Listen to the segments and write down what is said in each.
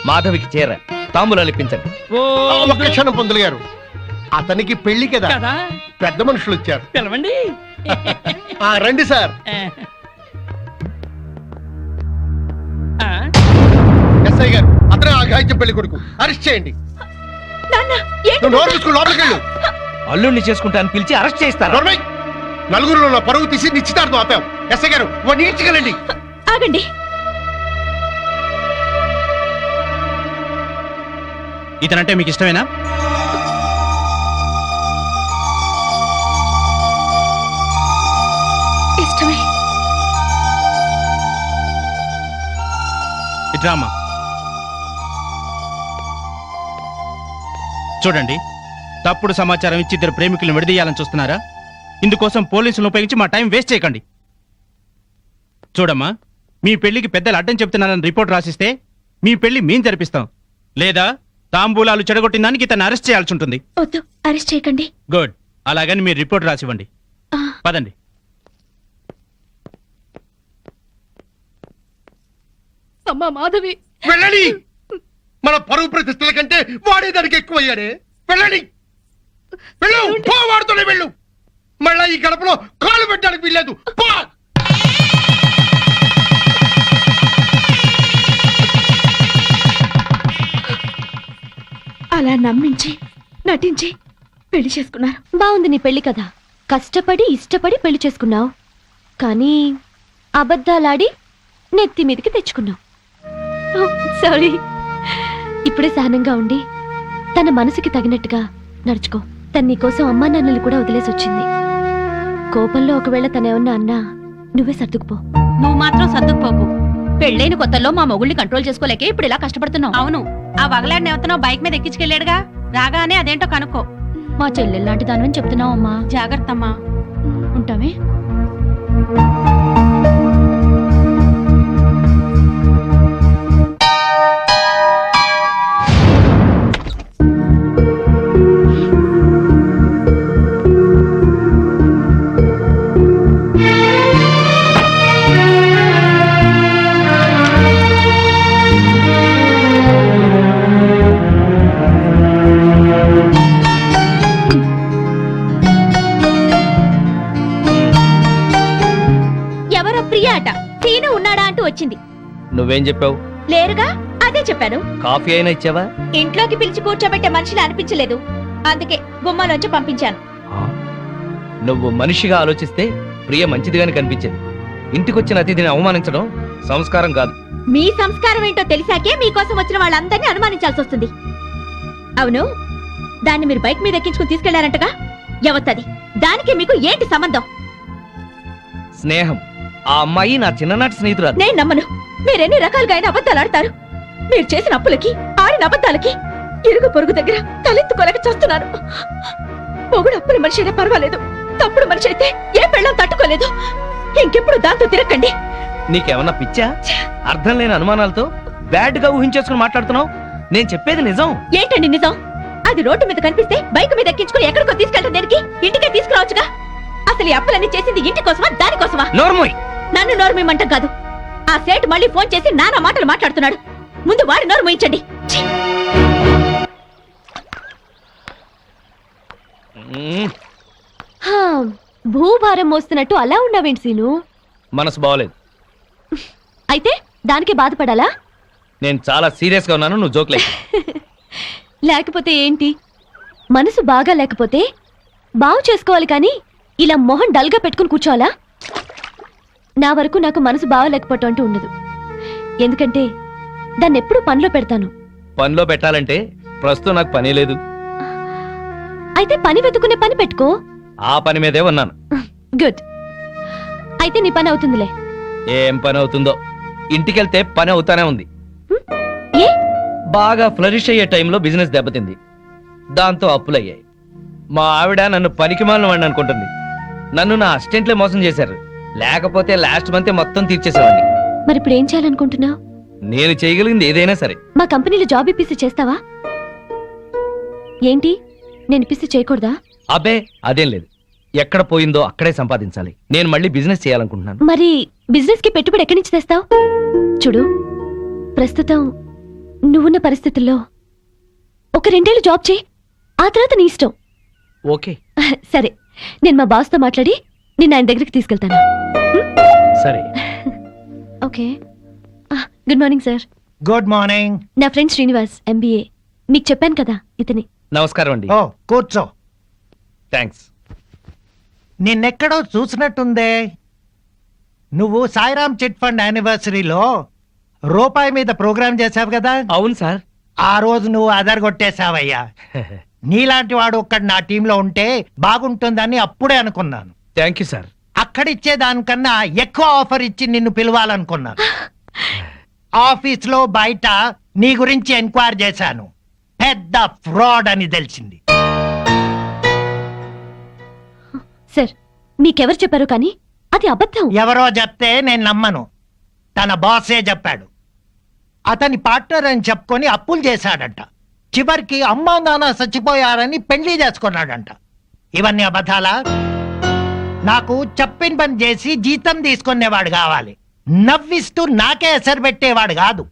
మాధవికి చీర తాంబూలాలు ఇప్పించండి. ఒక్క క్షణం పంతులు గారు, అతనికి పెళ్లి కదా, కదా పెద్ద మనుషులు వచ్చారు. పిలవండి. రండి సార్. ఎస్ఐ గారు, అతనే ఆఘాయిత్యం పెళ్లి కొడుకు, అరెస్ట్ చేయండి. నువ్వు నోరు మూసుకుని లోపలికి వెళ్ళు. అల్లుడిని చేసుకుంటాను పిలిచి అరెస్ట్ చేస్తాను. నోర్మై, నలుగురిలో నా పరువు తీసి నిశ్చితార్థం ఆపాం. ఎస్ఐ గారు, వాడిని ఈడ్చగలండి. ఆగండి. ఇతనంటే మీకు ఇష్టమేనా? ఇష్టమే. ఇట్రామా. చూడండి, తప్పుడు సమాచారం ఇచ్చి ఇద్దరు ప్రేమికులను విడదీయాలని చూస్తున్నారా? ఇందుకోసం పోలీసులను ఉపయోగించి మా టైం వేస్ట్ చేయకండి. చూడమ్మా, మీ పెళ్లికి పెద్దలు అడ్డం చెప్తున్నారని రిపోర్ట్ రాసిస్తే మీ పెళ్లి మేం జరిపిస్తాం, లేదా తాంబూలాలు చెడగొట్టిన దానికి ఇతను అరెస్ట్ చేయాల్సి ఉంటుంది. వద్దు, అరెస్ట్ చేయకండి. గుడ్. అలాగని మీరు రిపోర్ట్ రాసివ్వండి. పదండి. అమ్మా మాధవి, వెళ్ళండి. మన పరువు ప్రతిష్టల కంటే వాడే దానికి ఎక్కువయ్యాడే. వెళ్ళండి, వెళ్ళు. వాడుతూనే వెళ్ళు. మళ్ళా ఈ గడపలో కాలు పెట్టడానికి వీల్లేదు. అలా నమ్మించి నటించి పెళ్లి చేసుకున్నారు. బాగుంది నీ పెళ్లి కదా. కష్టపడి ఇష్టపడి పెళ్లి చేసుకున్నావు, కానీ అబద్ధాలాడి నెత్తి మీదకి తెచ్చుకున్నావు. సారీ. ఇప్పుడే సహనంగా ఉండి తన మనసుకి తగినట్టుగా నడుచుకో. తన నీకోసం అమ్మా నాన్నలు కూడా వదిలేసి వచ్చింది. కోపంలో ఒకవేళ తనేమన్నా అన్నా నువ్వే సర్దుకుపో. నువ్వు మాత్రం సర్దుకుపోకు. పెళ్ళైన కొత్తలో మా మొగుళ్ళని కంట్రోల్ చేసుకోలేకే ఇప్పుడు ఇలా కష్టపడుతున్నావు. అవును, ఆ వగలాడిని ఎవతనో బైక్ మీద ఎక్కించుకెళ్ళాడుగా, రాగానే అదేంటో కనుక్కో. మా చెల్లెల్లాంటి దానివని చెప్తున్నావు అమ్మా. జాగ్రత్త అమ్మా. ఉంటామే. వచ్చింది. నువ్వేం చెప్పావు? లేరుగా, అదే చెప్పాను. కాఫీ అయినా ఇచ్చావా? ఇంట్లోకి పిలిచి కూర్చోబెట్టే మనిషిని అనిపించలేదు, అందుకే గుమ్మాలోంచి పంపించాను. నువ్వు మనిషిగా ఆలోచిస్తే ప్రియ మంచిదిగానే కనిపించింది. ఇంటికొచ్చిన అతిథిని అవమానించడం సంస్కారం కాదు. మీ సంస్కారం ఏంటో తెలిసాకే మీకోసం వచ్చిన వాళ్ళందరినీ అనుమానించాల్సి వస్తుంది. అవును, దాన్ని మీరు బైక్ మీద ఎక్కించుకుని తీసుకెళ్లారంటగా, ఎవత్తది? దానికి మీకు ఏంటి సంబంధం? స్నేహం. ఆ అమ్మాయి నా చిన్ననాటి స్నేహితురాలు. నేను నమ్మను. మీరెన్ని రకాలుగా అయిన అబద్ధాలు ఆడతారు. మీరు చేసిన అప్పులకి ఆడిన అబద్ధాలకి ఇరుగు పొరుగు దగ్గర తలెత్తుకోలేక చూస్తున్నాను. మొగుడు అప్పుల మనిషి అయినా పర్వాలేదు, తప్పుడు మనిషి అయితే ఏ పెళ్ళం తట్టుకోలేదు. ఇంకెప్పుడు దాంతో తిరగండి. నీకేమన్నా పిచ్చా? అర్థం లేని అనుమానాలతో బ్యాడ్ గా ఊహించేసుకుని మాట్లాడుతున్నావు. నేను చెప్పేది నిజం. ఏంటండి నిజం? అది రోడ్డు మీద కనిపిస్తే బైక్ మీద ఎక్కించుకుని ఎక్కడికో తీసుకెళ్ళటం దేనికి? ఇంటికే తీసుకురావచ్చుగా. అసలు ఈ అప్పులన్నీ చేసింది ఇంటి కోసమా దానికోసమా? నోర్మోయ్. నన్ను నోరు మీమంట కాదు. ఆ సేటు మళ్ళీ ఫోన్ చేసి నానా మాటలు మాట్లాడుతున్నాడు. ముందు వాడి నోరు మూయించండి. భూభారం మోస్తున్నట్టు అలా ఉన్నావేంటి సీను? మనసు బాగోలేదు. అయితే దానికి బాధపడాలా? నేను చాలా సీరియస్ గా ఉన్నాను, నువ్వు జోక్లే. లేకపోతే ఏంటి? మనసు బాగా లేకపోతే బాగు చేసుకోవాలి, కానీ ఇలా మొహం డల్ గా పెట్టుకుని కూర్చోవాలా? నా వరకు నాకు మనసు బాగలేకపోవటం అంటూ ఉండదు. ఎందుకంటే దాన్ని ఎప్పుడు పనిలో పెడతాను. పనిలో పెట్టాలంటే ప్రస్తుతం నాకు పని లేదు. అయితే పని వెతుకునే పని పెట్టుకో. ఆ పని మీదే ఉన్నాను. గుడ్. అయితే నీ పని అవుతుందిలే. ఏం పని అవుతుందో, ఇంటికెళ్తే పని అవుతానే ఉంది. ఏ? బాగా ఫ్లరిష్ అయ్యే టైంలో బిజినెస్ దెబ్బతింది, దాంతో అప్పులయ్యాయి. మా ఆవిడ నన్ను పనికిమాలిన వాడిని అనుకుంటుంది. నన్ను నా అసిస్టెంట్లే మోసం చేశారు. లేకపోతే లాస్ట్ మంత్ మొత్తం తీర్చేసేవాడిని. మరి ఇప్పుడు ఏం చేయాలనుకుంటున్నావు? నేను చేయగలిగింది ఏదైనా సరే. మా కంపెనీలో జాబ్ ఇప్పిస్తే చేస్తావా? ఏంటి, నేను ఇప్పిస్తే చేయకూడదా? అబ్బే అదేం లేదు. ఎక్కడ పోయిందో అక్కడే సంపాదించాలి. నేను మళ్ళీ బిజినెస్ చేయాలనుకుంటున్నాను. మరి బిజినెస్ కి పెట్టుబడి ఎక్కడి నుంచి తెస్తావు? చూడు, ప్రస్తుతం నువ్వున్న పరిస్థితుల్లో ఒక 2 ఏళ్ళు జాబ్ చేయి, ఆ తర్వాత నీ ఇష్టం. ఓకే సరే, నేను మా బాస్తో మాట్లాడి నిన్ను ఆయన దగ్గరికి తీసుకెళ్తాను. సరే. Okay. Good morning sir. Good morning. నా ఫ్రెండ్ శ్రీనివాస్, MBA. మీకు చెప్పాను కదా, ఇతని. నమస్కారం అండి. ఓ కూర్చో. థ్యాంక్స్. నిన్నెక్కడో చూసినట్టుందే. నువ్వు సాయిరామ్ చిట్ ఫండ్ యానివర్సరీలో రూపాయి మీద ప్రోగ్రామ్ చేశావు కదా, అవును సార్. ఆ రోజు నువ్వు అదరగొట్టేశావయ్యా. నీలాంటి వాడు ఒక్కడు నా టీంలో ఉంటే బాగుంటుందని అప్పుడే అనుకున్నాను. Thank you sir. అక్కడిచ్చే దానికన్నా ఎక్కువ ఆఫర్ ఇచ్చి నిన్ను పిలవాలనుకున్నాను. ఆఫీస్లో బయట నీ గురించి ఎంక్వైరీ చేశాను. పెద్ద ఫ్రాడ్ అని తెలిసింది. సార్, మీకెవరు చెప్పారు కానీ అది అబద్ధం. ఎవరో చెప్తే నేను నమ్మను. తన బాసే చెప్పాడు. అతని పార్ట్నర్ అని చెప్పుకొని అప్పులు చేశాడంట. చివరికి అమ్మా నాన్న చచ్చిపోయారని పెళ్లి చేసుకున్నాడంట. ఇవన్నీ అబద్ధాలా? నాకు చెప్పిన పని చేసి జీతం తీసుకునేవాడు కావాలి, నవ్విస్తూ నాకే ఎసరు పెట్టేవాడు కాదు.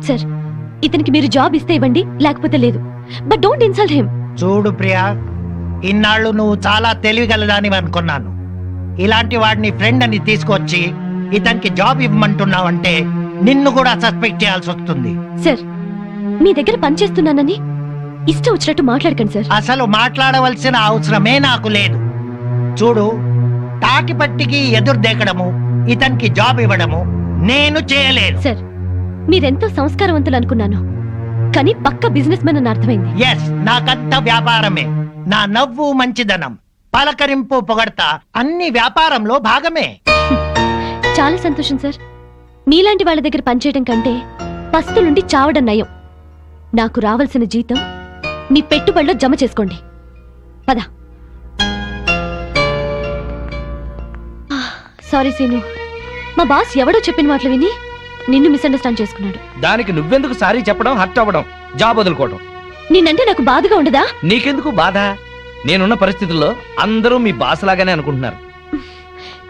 సార్, ఇతనికి మీరు జాబ్ ఇస్తే ఇవ్వండి, లేకపోతే లేదు. But don't insult him. చూడు ప్రియా, ఇన్నాళ్ళు నువ్వు చాలా తెలివిగలదాని అనుకున్నాను. ఇలాంటి వాడిని ఫ్రెండ్ అని తీసుకొచ్చి ఇతనికి జాబ్ ఇవ్వమంటున్నావంటే నిన్ను కూడా సస్పెక్ట్ చేయాల్సి వస్తుంది. సార్, మీ దగ్గర పనిచేస్తున్నానని ఇష్టం వచ్చినట్టు మాట్లాడకండి సార్. అసలు మాట్లాడవలసిన అవసరమే నాకు లేదు. చూడు, తాకిపట్టికి ఎదురు దేకడము, ఇతనికి జాబ్ ఇవ్వడము నేను చేయలేను. సార్, మీరెంతో సంస్కారవంతులు అనుకున్నాను, కానీ పక్క బిజినెస్ మ్యాన్ అని అర్థమైంది. ఎస్, నాకంత వ్యాపారమే. నా నవ్వు మంచిదనం, పలకరింపు పొగడతా అన్ని వ్యాపారంలో భాగమే. చాలా సంతోషం సార్. మీలాంటి వాళ్ళ దగ్గర పనిచేయడం కంటే పస్తులుండి చావడం నయం. నాకు రావాల్సిన జీతం మీ పెట్టుబడిలో జమ చేసుకోండి. పద. సారీ సీను, మా బాస్ ఎవడో చెప్పిన మాటలు విని నిన్ను మిస్అండర్స్టాండ్ చేసుకున్నాడు. దానికి నువ్వెందుకు సారీ చెప్పడం, హర్ట్ అవ్వడం, జాబ్ వదులుకోవడం? నిన్నంటే నాకు బాధగా ఉండదా? నీకెందుకు బాధ? నేనున్న పరిస్థితుల్లో అందరూ మీ బాస్ లాగానే అనుకుంటున్నారు.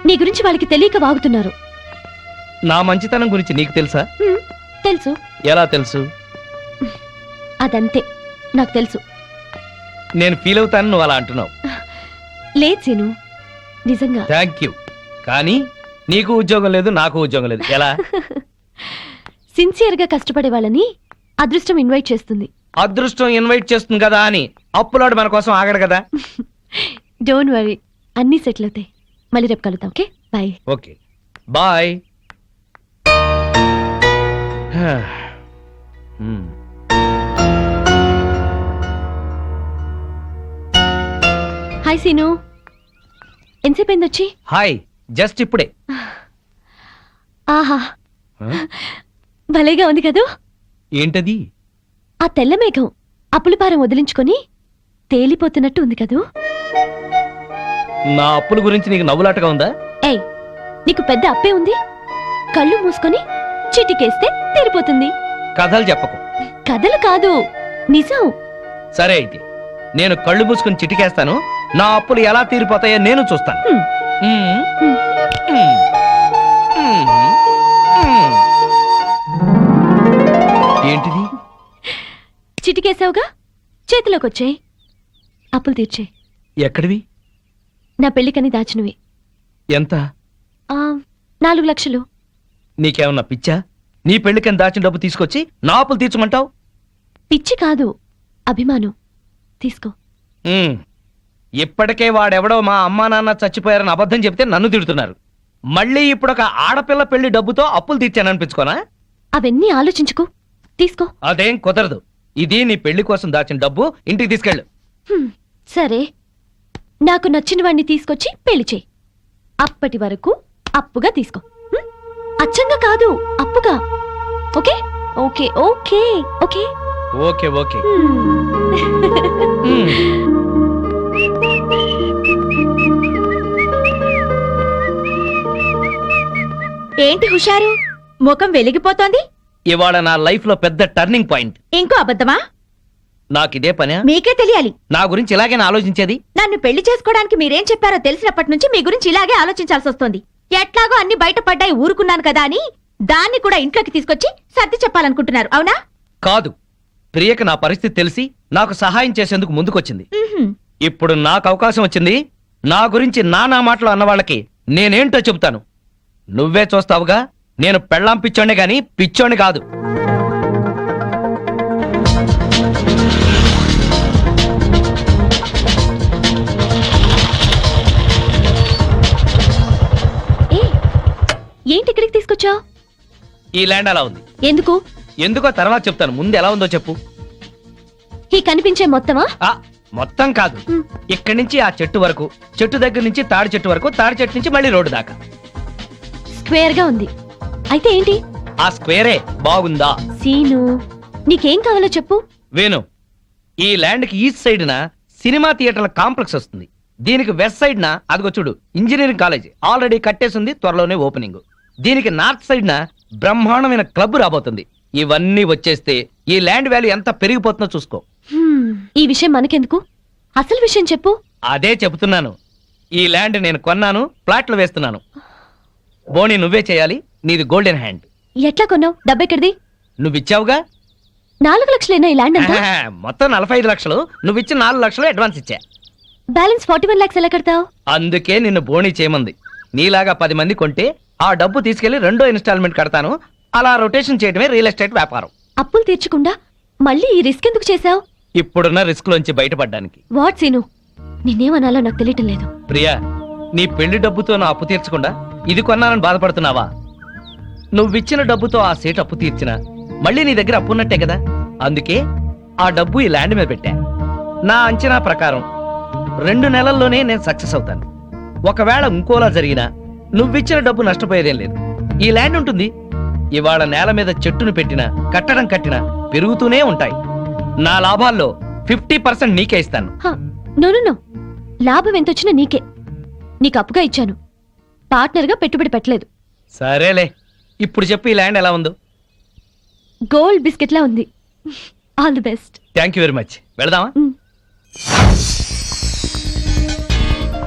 నీ గురించి వాళ్ళకి తెలియక వాగుతున్నారు. నా మంచితనం గురించి నీకు తెలుసా? తెలుసు. ఎలా తెలుసు? అదంతే, నాకు తెలుసు. నేను ఫీల్ అవుతాను నువ్వు అలా అంటున్నావు. లేదు సీను, నిజంగా. Thank you. కానీ నీకు ఉద్యోగం లేదు, నాకు ఉద్యోగం లేదు. ఎలా? సిన్సియర్ గా కష్టపడే వాళ్ళని అదృష్టం ఇన్వైట్ చేస్తుంది. అదృష్టం ఇన్వైట్ చేస్తుంది కదా అని అప్పులాడు మన కోసం ఆగడు కదా. డోంట్ వరీ, అన్నీ సెటిల్ అవుతాయి. మళ్ళీ రేపు కలుద్దాం. Okay, bye. Okay bye. Hi Seenu, ఎంతసేపు అయింది వచ్చి? హాయ్, జస్ట్ ఇప్పుడే. ఆహా, భలేగా ఉంది కదూ. ఏంటది? ఆ తెల్ల మేఘం అప్పులపారం వదిలించుకొని తేలిపోతున్నట్టు ఉంది కదూ. నా అప్పుల గురించి నీకు నవ్వులాటగా ఉందా? ఏయ్, నీకు పెద్ద అప్పే ఉంది. కళ్ళు మూసుకొని చిటికేస్తే తీరిపోతుంది. కథలు చెప్పకు. కథలు కాదు, నిజం. సరే అయితే నేను కళ్ళు మూసుకుని చిటికేస్తాను. నా అప్పులు ఎలా తీరిపోతాయో నేను చూస్తాను. హ్మ్. ఏంటిది? చిటికేసావుగా, చేతిలోకి వచ్చాయి. అప్పులు తీర్చే. ఎక్కడివి? నా పెళ్లికని దాచినవి. ఎంత? 4 లక్షలు. నీకేమన్నా పిచ్చా? నీ పెళ్లికని దాచిన డబ్బు తీసుకొచ్చి నా అప్పులు తీర్చమంటావు? పిచ్చి కాదు, అభిమానం. తీసుకో. ఇప్పటికే వాడెవడో మా అమ్మా నాన్న చచ్చిపోయారని అబద్ధం చెప్తే నన్ను తిడుతున్నారు. మళ్ళీ ఇప్పుడు ఒక ఆడపిల్ల పెళ్లి డబ్బుతో అప్పులు తీర్చాననిపించుకోనా? అవన్నీ ఆలోచించుకో, తీసుకో. అదేం కుదరదు. ఇది నీ పెళ్లి కోసం దాచిన డబ్బు, ఇంటికి తీసుకెళ్ళు. సరే, నాకు నచ్చిన వాడిని తీసుకొచ్చి పెళ్లి చేయి. అప్పటి వరకు అప్పుగా తీసుకో. అచ్చంగా కాదు, అప్పుగా. Okay okay okay okay okay okay. ఏంటి హుషారు, ముఖం వెలిగిపోతోంది? ఇవాళ నా లైఫ్ లో పెద్ద టర్నింగ్ పాయింట్. ఇంకో అబద్ధమా? నాకిదే పనే? మీకే తెలియాలి. నా గురించి ఇలాగేనా ఆలోచించేది? నన్ను పెళ్లి చేసుకోవడానికి మీరేం చెప్పారో తెలిసినప్పటి నుంచి మీ గురించి ఇలాగే ఆలోచించాల్సి వస్తుంది. ఎట్లాగో అన్ని బయటపడ్డాయి ఊరుకున్నాను కదా అని దాన్ని కూడా ఇంట్లోకి తీసుకొచ్చి సర్ది చెప్పాలనుకుంటున్నారు, అవునా? కాదు, ప్రియకి నా పరిస్థితి తెలిసి నాకు సహాయం చేసేందుకు ముందుకొచ్చింది. మ్హూ. ఇప్పుడు నాకు అవకాశం వచ్చింది. నా గురించి నానా మాటలు అన్న వాళ్ళకి నేనేంటో చెబుతాను. నువ్వే చూస్తావుగా, నేను పెళ్ళాం పిచ్చోనే గాని పిచ్చోని కాదు. ఏ ఏంటి ఇక్కడికి తీసుకొచ్చావు? ఈ ల్యాండ్ అలా ఉంది. ఎందుకు? ఎందుకో తర్వాత చెప్తాను, ముందు ఎలా ఉందో చెప్పు. ఈ కనిపించే మొత్తమా? ఆ మొత్తం కాదు, ఇక్కడి నుంచి ఆ చెట్టు వరకు, చెట్టు దగ్గర నుంచి తాడి చెట్టు వరకు, తాడి చెట్టు నుంచి మళ్ళీ రోడ్డు దాకా. స్క్వేర్ గా ఉంది. అయితే ఏంటి? ఆ స్క్వేరే బాగుందా? సీను, నీకేం కావాలో చెప్పు. వేణు, ఈ ల్యాండ్ కి ఈస్ట్ సైడ్ న సినిమా థియేటర్ల కాంప్లెక్స్ వస్తుంది. దీనికి వెస్ట్ సైడ్ న అదిగో చూడు ఇంజనీరింగ్ కాలేజ్ ఆల్రెడీ కట్టేసింది, త్వరలోనే ఓపెనింగ్. దీనికి నార్త్ సైడ్ న బ్రహ్మాండమైన క్లబ్ రాబోతుంది. ఇవన్నీ వచ్చేస్తే ఈ ల్యాండ్ వాల్యూ ఎంత పెరిగిపోతుందో చూసుకో. హ్మ్, ఈ విషయం మనకెందుకు? అసలు విషయం చెప్పు. అదే చెబుతున్నాను. ఈ ల్యాండ్ నేను కొన్నాను, ప్లాట్లు వేస్తున్నాను. బోని నువ్వే చేయాలి, నీది గోల్డెన్ హ్యాండ్. ఎట్లా కొన్నావు? డబ్బెక్కడిది? నువ్విచ్చావుగా. 4 లక్షలేనా ఈ ల్యాండ్ అంతా? మొత్తం 45 లక్షలు, నువ్విచ్చిన 4 లక్షలు అడ్వాన్స్ ఇచ్చా. బ్యాలెన్స్ 41 లాక్స్ ఎలా కడతావు? అందుకే నిన్ను బోని చేయమంది. నీలాగా 10 మంది కొంటే ఆ డబ్బు తీసుకెళ్లి రెండో ఇన్స్టాల్మెంట్ కడతాను. అలా రొటేషన్ చేయడమే రియల్ ఎస్టేట్ వ్యాపారం. అప్పులు తీర్చకుండా మళ్ళీ ఈ రిస్క్ ఎందుకు చేశావు? ఇప్పుడున్న రిస్క్ లోంచి బయటపడ్డానికి. వాట్ సీను, నిన్నేమనాలో నాకు తెలియటం లేదు. ప్రియా, నీ పెళ్లి డబ్బుతో నా అప్పు తీర్చకుండా ఇది కొన్నానని బాధపడుతున్నావా? నువ్విచ్చిన డబ్బుతో ఆ సీట్ అప్పు తీర్చినా మళ్ళీ నీ దగ్గర అప్పు ఉన్నట్టే కదా. అందుకే ఆ డబ్బు ఈ ల్యాండ్ మీద పెట్టా. నా అంచనా ప్రకారం 2 నెలల్లోనే నేను సక్సెస్ అవుతాను. ఒకవేళ ఇంకోలా జరిగినా నువ్విచ్చిన డబ్బు నష్టపోయేదేం లేదు. ఈ ల్యాండ్ ఉంటుంది. ఇవాళ నేల మీద చెట్టును పెట్టినా కట్టడం కట్టినా పెరుగుతూనే ఉంటాయి. నా లాభాల్లో 50% నీకే ఇస్తాను. నో నో నో, లాభం ఎంతొచ్చినా నీకే. నీకు అప్పుగా ఇచ్చాను, పార్ట్నర్గా పెట్టుబడి పెట్టలేదు. సరేలే, ఇప్పుడు చెప్పు ఈ ల్యాండ్ ఎలా ఉందో. గోల్డ్ బిస్కెట్లా ఉంది. All the best. Thank you very much. వెళదామా?